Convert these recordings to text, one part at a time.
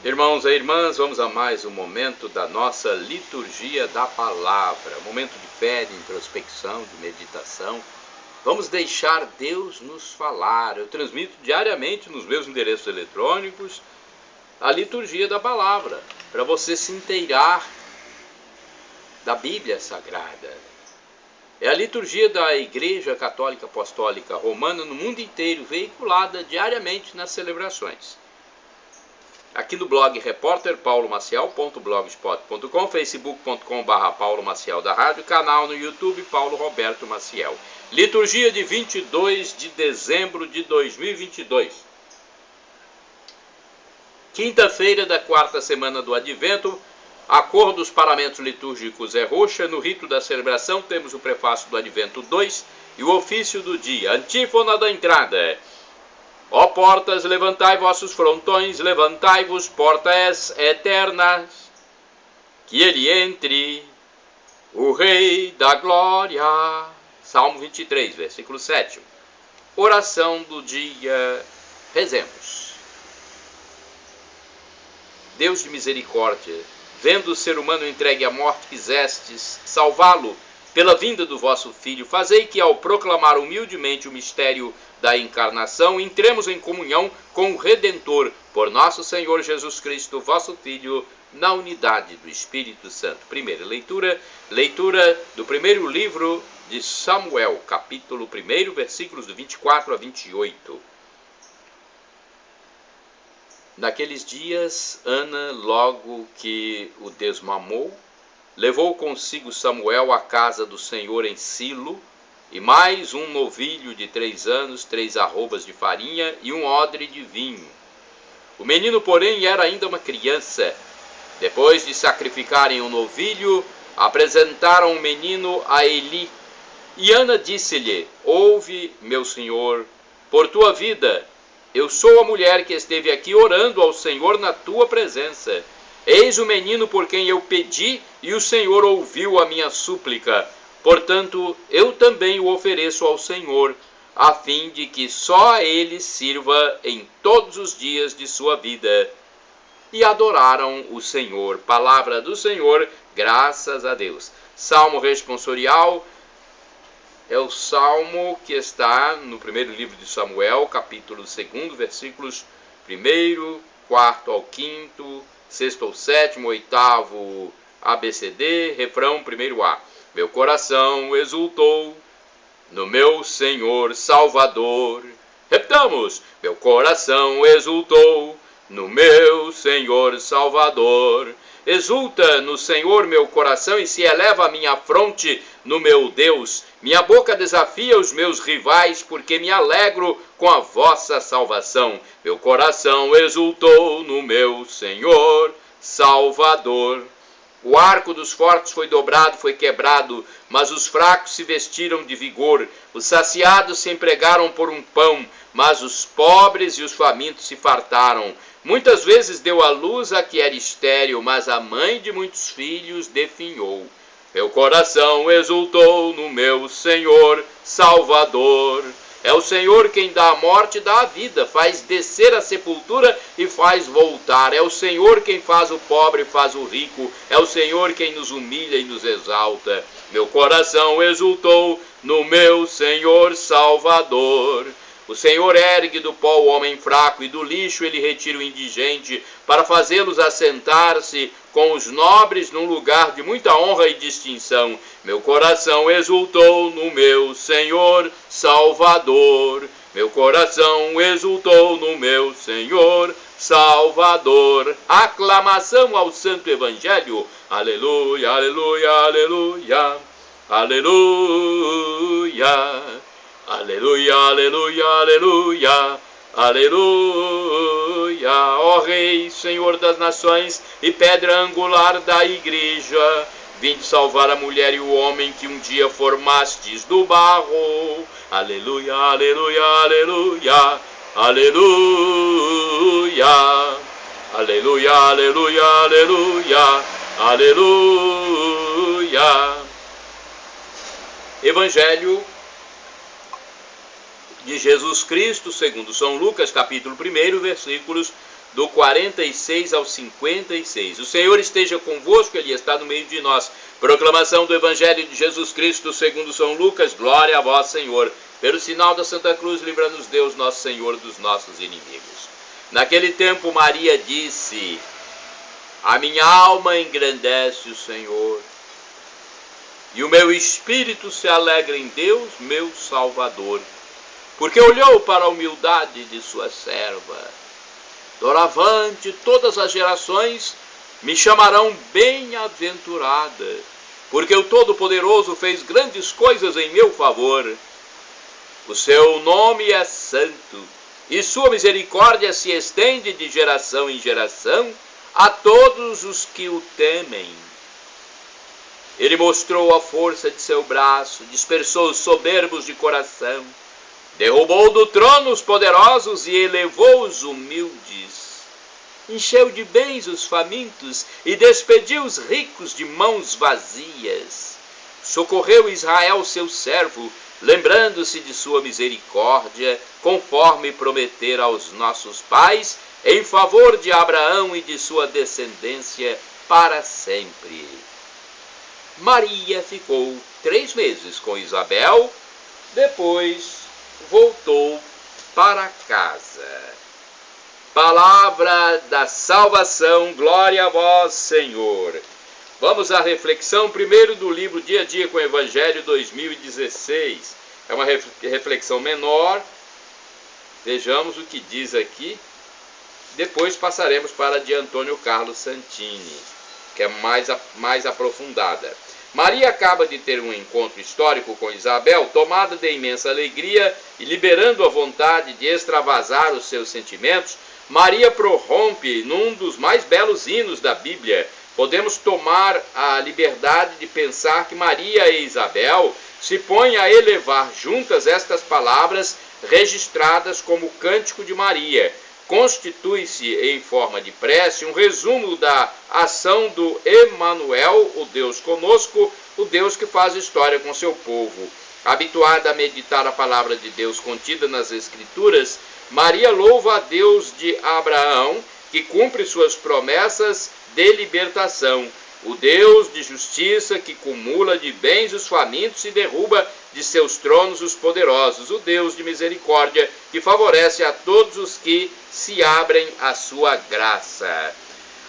Irmãos e irmãs, vamos a mais um momento da nossa liturgia da palavra, momento de fé, de introspecção, de meditação. Vamos deixar Deus nos falar. Eu transmito diariamente nos meus endereços eletrônicos a liturgia da palavra, para você se inteirar da Bíblia Sagrada. É a liturgia da Igreja Católica Apostólica Romana no mundo inteiro, veiculada diariamente nas celebrações. Aqui no blog repórterpaulomaciel.blogspot.com, facebook.com/Paulo Maciel da Rádio, canal no YouTube Paulo Roberto Maciel. Liturgia de 22 de dezembro de 2022. Quinta-feira da quarta semana do Advento. A cor dos paramentos litúrgicos é roxa. No rito da celebração temos o prefácio do Advento 2 e o ofício do dia. Antífona da entrada. Ó portas, levantai vossos frontões, levantai-vos, portas eternas, que ele entre, o Rei da Glória. Salmo 23, versículo 7. Oração do dia. Rezemos. Deus de misericórdia, vendo o ser humano entregue à morte, quisestes salvá-lo pela vinda do vosso Filho. Fazei que, ao proclamar humildemente o mistério da encarnação, entremos em comunhão com o Redentor, por nosso Senhor Jesus Cristo, vosso Filho, na unidade do Espírito Santo. Primeira leitura do primeiro livro de Samuel, capítulo 1, versículos do 24 a 28. Naqueles dias, Ana, logo que o desmamou, levou consigo Samuel à casa do Senhor em Silo, e mais um novilho de 3 anos, 3 arrobas de farinha e um odre de vinho. O menino, porém, era ainda uma criança. Depois de sacrificarem o novilho, apresentaram o menino a Eli. E Ana disse-lhe: Ouve, meu senhor, por tua vida, eu sou a mulher que esteve aqui orando ao Senhor na tua presença. Eis o menino por quem eu pedi, e o Senhor ouviu a minha súplica. Portanto, eu também o ofereço ao Senhor, a fim de que só a ele sirva em todos os dias de sua vida. E adoraram o Senhor. Palavra do Senhor, graças a Deus. Salmo responsorial é o salmo que está no primeiro livro de Samuel, capítulo 2, versículos 1, 4 ao 5, 6 ao 7, 8 ABCD, refrão 1A. Meu coração exultou no meu Senhor Salvador. Repitamos: meu coração exultou no meu Senhor Salvador. Exulta no Senhor meu coração e se eleva a minha fronte no meu Deus. Minha boca desafia os meus rivais, porque me alegro com a vossa salvação. Meu coração exultou no meu Senhor Salvador. O arco dos fortes foi dobrado, foi quebrado, mas os fracos se vestiram de vigor. Os saciados se empregaram por um pão, mas os pobres e os famintos se fartaram. Muitas vezes deu à luz a que era estéril, mas a mãe de muitos filhos definhou. Meu coração exultou no meu Senhor Salvador. É o Senhor quem dá a morte e dá a vida, faz descer a sepultura e faz voltar. É o Senhor quem faz o pobre e faz o rico. É o Senhor quem nos humilha e nos exalta. Meu coração exultou no meu Senhor Salvador. O Senhor ergue do pó o homem fraco, e do lixo ele retira o indigente, para fazê-los assentar-se com os nobres num lugar de muita honra e distinção. Meu coração exultou no meu Senhor Salvador. Meu coração exultou no meu Senhor Salvador. Aclamação ao Santo Evangelho. Aleluia, aleluia, aleluia, aleluia. Aleluia, aleluia, aleluia, aleluia. Ó Rei, Senhor das nações e pedra angular da igreja, vinde salvar a mulher e o homem que um dia formastes do barro. Aleluia, aleluia, aleluia, aleluia. Aleluia, aleluia, aleluia, aleluia. Evangelho de Jesus Cristo, segundo São Lucas, capítulo 1, versículos do 46 ao 56. O Senhor esteja convosco, Ele está no meio de nós. Proclamação do Evangelho de Jesus Cristo, segundo São Lucas. Glória a vós, Senhor. Pelo sinal da Santa Cruz, livra-nos Deus, nosso Senhor, dos nossos inimigos. Naquele tempo, Maria disse: a minha alma engrandece o Senhor, e o meu espírito se alegra em Deus, meu Salvador, porque olhou para a humildade de sua serva. Doravante, todas as gerações me chamarão bem-aventurada, porque o Todo-Poderoso fez grandes coisas em meu favor. O seu nome é santo, e sua misericórdia se estende de geração em geração a todos os que o temem. Ele mostrou a força de seu braço, dispersou os soberbos de coração, derrubou do trono os poderosos e elevou os humildes. Encheu de bens os famintos e despediu os ricos de mãos vazias. Socorreu Israel, seu servo, lembrando-se de sua misericórdia, conforme prometera aos nossos pais, em favor de Abraão e de sua descendência para sempre. Maria ficou 3 meses com Isabel, depois voltou para casa. Palavra da salvação, glória a vós, Senhor. Vamos à reflexão primeiro do livro Dia a Dia com o Evangelho 2016. É uma reflexão menor. Vejamos o que diz aqui. Depois passaremos para a de Antônio Carlos Santini, que é mais aprofundada. Maria acaba de ter um encontro histórico com Isabel, tomada de imensa alegria e liberando a vontade de extravasar os seus sentimentos. Maria prorrompe num dos mais belos hinos da Bíblia. Podemos tomar a liberdade de pensar que Maria e Isabel se põem a elevar juntas estas palavras registradas como Cântico de Maria. Constitui-se em forma de prece um resumo da ação do Emanuel, o Deus conosco, o Deus que faz história com seu povo. Habituada a meditar a palavra de Deus contida nas Escrituras, Maria louva a Deus de Abraão, que cumpre suas promessas de libertação, o Deus de justiça que cumula de bens os famintos e derruba de seus tronos os poderosos, o Deus de misericórdia que favorece a todos os que se abrem à sua graça.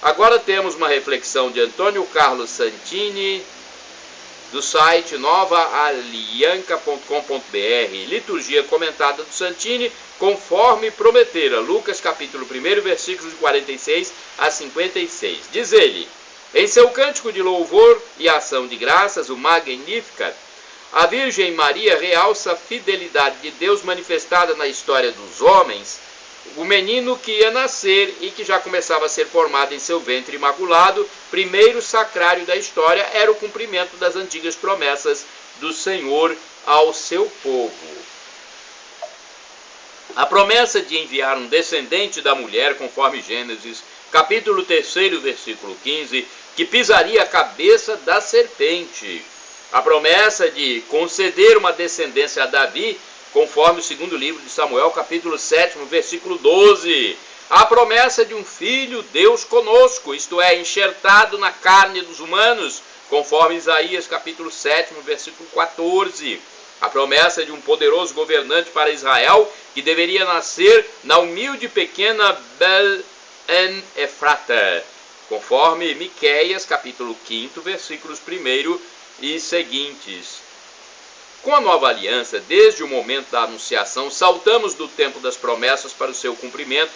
Agora temos uma reflexão de Antônio Carlos Santini, do site novaalianca.com.br, liturgia comentada do Santini, conforme prometera, Lucas capítulo 1, versículos de 46 a 56. Diz ele: em seu cântico de louvor e ação de graças, o Magnificat, a Virgem Maria realça a fidelidade de Deus manifestada na história dos homens. O menino que ia nascer e que já começava a ser formado em seu ventre imaculado, primeiro sacrário da história, era o cumprimento das antigas promessas do Senhor ao seu povo. A promessa de enviar um descendente da mulher, conforme Gênesis, capítulo 3, versículo 15, que pisaria a cabeça da serpente. A promessa de conceder uma descendência a Davi, conforme o segundo livro de Samuel, capítulo 7, versículo 12. A promessa de um filho, Deus conosco, isto é, enxertado na carne dos humanos, conforme Isaías, capítulo 7, versículo 14. A promessa de um poderoso governante para Israel, que deveria nascer na humilde pequena Bel-en-Efrata, conforme Miqueias, capítulo 5, versículos 1 e seguintes. Com a nova aliança, desde o momento da anunciação, saltamos do tempo das promessas para o seu cumprimento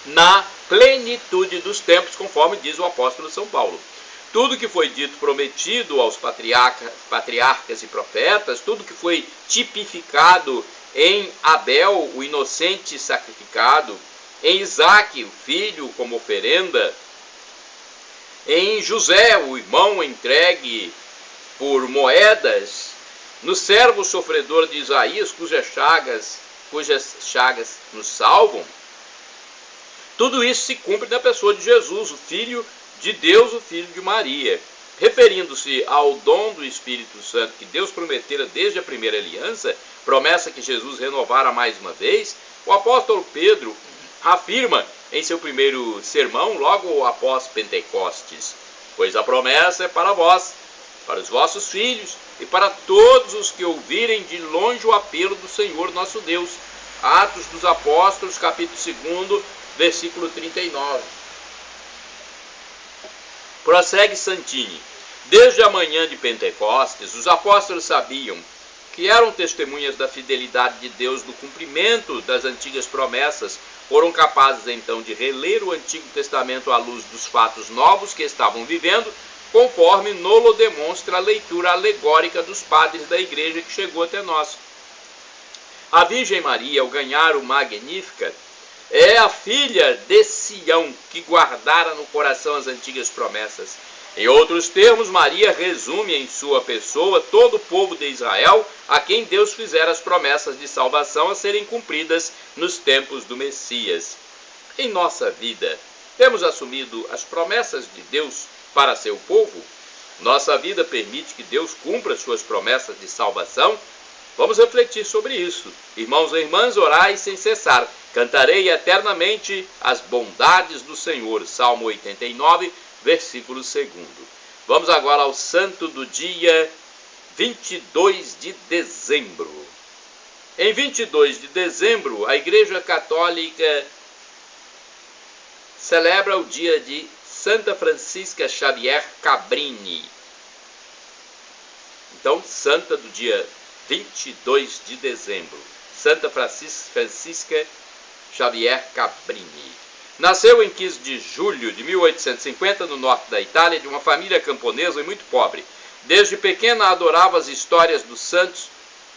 na plenitude dos tempos, conforme diz o apóstolo São Paulo. Tudo que foi dito, prometido aos patriarcas e profetas, tudo que foi tipificado em Abel, o inocente sacrificado, em Isaque, o filho como oferenda, em José, o irmão entregue por moedas, no servo sofredor de Isaías, cujas chagas nos salvam. Tudo isso se cumpre na pessoa de Jesus, o Filho de Deus, o Filho de Maria. referindo-se ao dom do Espírito Santo que Deus prometera desde a primeira aliança, promessa que Jesus renovara mais uma vez, o apóstolo Pedro afirma em seu primeiro sermão, logo após Pentecostes: pois a promessa é para vós, para os vossos filhos e para todos os que ouvirem de longe o apelo do Senhor nosso Deus. Atos dos Apóstolos, capítulo 2, versículo 39. Prossegue Santini: desde a manhã de Pentecostes, os apóstolos sabiam que eram testemunhas da fidelidade de Deus no cumprimento das antigas promessas. Foram capazes então de reler o Antigo Testamento à luz dos fatos novos que estavam vivendo, conforme nolo demonstra a leitura alegórica dos padres da igreja que chegou até nós. A Virgem Maria, ao ganhar o Magnificat, é a filha de Sião, que guardara no coração as antigas promessas. Em outros termos, Maria resume em sua pessoa todo o povo de Israel, a quem Deus fizera as promessas de salvação a serem cumpridas nos tempos do Messias. Em nossa vida, temos assumido as promessas de Deus para seu povo? Nossa vida permite que Deus cumpra suas promessas de salvação? Vamos refletir sobre isso. Irmãos e irmãs, orai sem cessar. Cantarei eternamente as bondades do Senhor. Salmo 89, versículo 2. Vamos agora ao santo do dia 22 de dezembro. Em 22 de dezembro, a Igreja Católica celebra o dia de Santa Francisca Xavier Cabrini. Então, santa do dia 22 de dezembro, Santa Francisca Xavier Cabrini. Nasceu em 15 de julho de 1850 no norte da Itália, de uma família camponesa e muito pobre. Desde pequena adorava as histórias dos santos.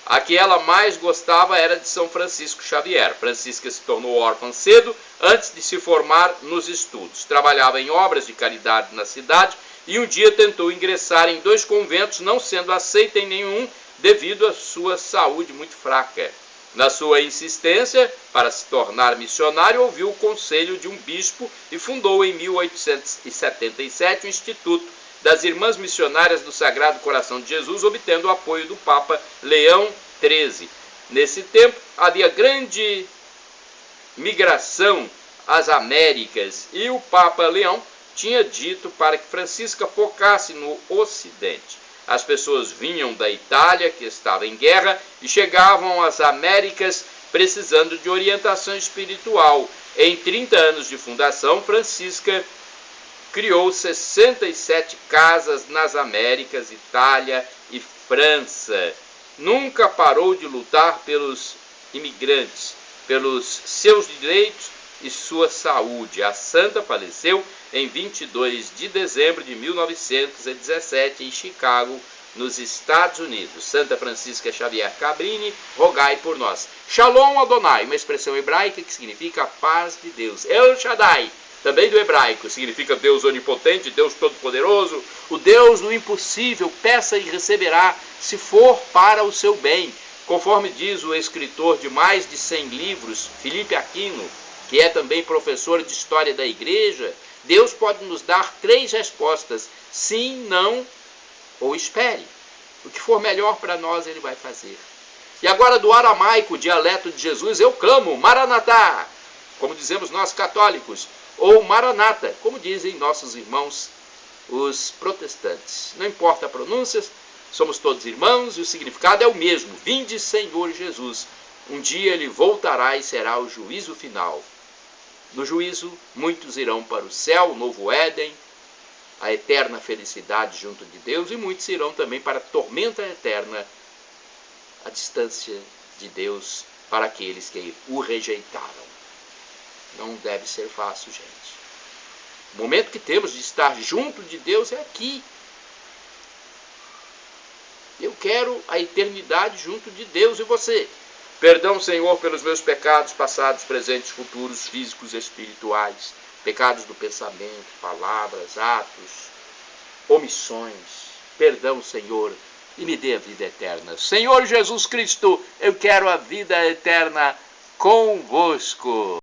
A que ela mais gostava era de São Francisco Xavier. Francisca se tornou órfã cedo, antes de se formar nos estudos. Trabalhava em obras de caridade na cidade e um dia tentou ingressar em 2 conventos, não sendo aceita em nenhum devido à sua saúde muito fraca. Na sua insistência para se tornar missionário, ouviu o conselho de um bispo e fundou em 1877 o Instituto das Irmãs Missionárias do Sagrado Coração de Jesus, obtendo o apoio do Papa Leão XIII. Nesse tempo, havia grande migração às Américas e o Papa Leão tinha dito para que Francisca focasse no Ocidente. As pessoas vinham da Itália, que estava em guerra, e chegavam às Américas precisando de orientação espiritual. Em 30 anos de fundação, Francisca criou 67 casas nas Américas, Itália e França. Nunca parou de lutar pelos imigrantes, pelos seus direitos e sua saúde. A santa faleceu em 22 de dezembro de 1917 em Chicago, nos Estados Unidos. Santa Francisca Xavier Cabrini, rogai por nós. Shalom Adonai, uma expressão hebraica que significa a paz de Deus. El Shaddai, também do hebraico, significa Deus onipotente, Deus todo-poderoso, o Deus do impossível. Peça e receberá, se for para o seu bem. Conforme diz o escritor de mais de 100 livros, Felipe Aquino, que é também professor de História da Igreja, Deus pode nos dar 3 respostas: sim, não ou espere. O que for melhor para nós, Ele vai fazer. E agora, do aramaico, dialeto de Jesus, eu clamo, Maranatá, como dizemos nós católicos, ou Maranata, como dizem nossos irmãos os protestantes. Não importa a pronúncia, somos todos irmãos e o significado é o mesmo. Vinde, Senhor Jesus. Um dia Ele voltará e será o juízo final. No juízo, muitos irão para o céu, o novo Éden, a eterna felicidade junto de Deus, e muitos irão também para a tormenta eterna, a distância de Deus para aqueles que o rejeitaram. Não deve ser fácil, gente. O momento que temos de estar junto de Deus é aqui. Eu quero a eternidade junto de Deus. E você? Perdão, Senhor, pelos meus pecados passados, presentes, futuros, físicos e espirituais. Pecados do pensamento, palavras, atos, omissões. Perdão, Senhor, e me dê a vida eterna. Senhor Jesus Cristo, eu quero a vida eterna convosco.